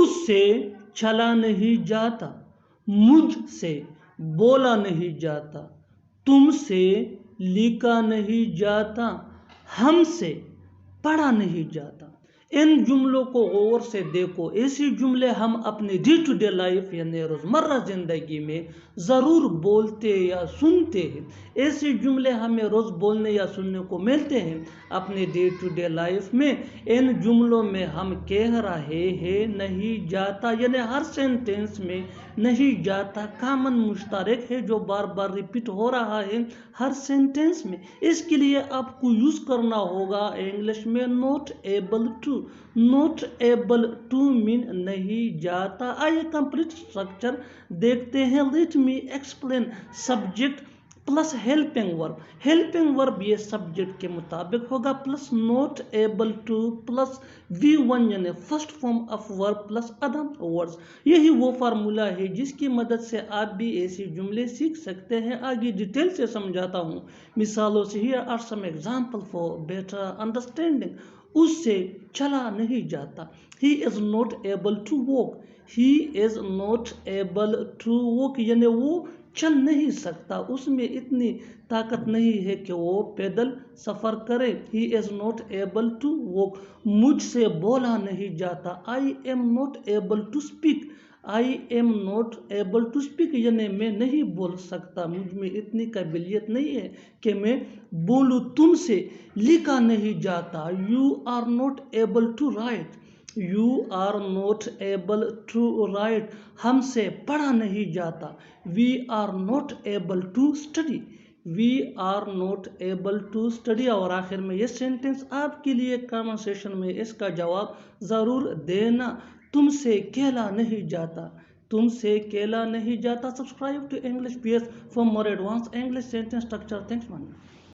اس سے چلا نہیں جاتا، مجھ سے بولا نہیں جاتا، تم سے لکھا نہیں جاتا، ہم سے پڑھا نہیں جاتا۔ ان جملوں کو غور سے دیکھو۔ ایسی جملے ہم اپنے ڈے ٹو ڈے لائف یعنی روزمرہ زندگی میں ضرور بولتے یا سنتے ہیں۔ ایسے جملے ہمیں روز بولنے یا سننے کو ملتے ہیں اپنے ڈے ٹو ڈے لائف میں۔ ان جملوں میں ہم کہہ رہے ہیں نہیں جاتا، یعنی ہر سینٹینس میں نہیں جاتا کامن مشترک ہے جو بار بار ریپیٹ ہو رہا ہے ہر سینٹینس میں۔ اس کے لیے آپ کو یوز کرنا ہوگا انگلش میں not able to. Not able to مین نہیں جاتا۔ آئیے کمپلیٹ اسٹرکچر دیکھتے ہیں۔ Let me explain subject plus helping verb. Helping verb یہ سبجیکٹ کے مطابق ہوگا plus not able to plus V1 یعنی first form of verb plus other words. یہی وہ فارمولا ہے جس کی مدد سے آپ بھی ایسی جملے سیکھ سکتے ہیں۔ آگے ڈیٹیل سے سمجھاتا ہوں مثالوں سے۔ Here are some examples for better understanding۔ اس سے چلا نہیں جاتا۔ He is not able to walk۔ He is not able to walk یعنی وہ چل نہیں سکتا، اس میں اتنی طاقت نہیں ہے کہ وہ پیدل سفر کرے۔ He is not able to walk۔ مجھ سے بولا نہیں جاتا۔ I am not able to speak۔ I am not able to speak یعنی میں نہیں بول سکتا، مجھ میں اتنی قابلیت نہیں ہے کہ میں بولوں۔ تم سے لکھا نہیں جاتا۔ You are not able to write۔ You are not able to write۔ ہم سے پڑھا نہیں جاتا۔ We are not able to study۔ We are not able to study۔ اور آخر میں یہ سینٹنس آپ کے لیے کامن سیشن میں اس کا جواب ضرور دینا۔ تم سے کھیلا نہیں جاتا۔ تم سے کھیلا نہیں جاتا۔ Subscribe to English PS for more advance English sentence structure. Thanks.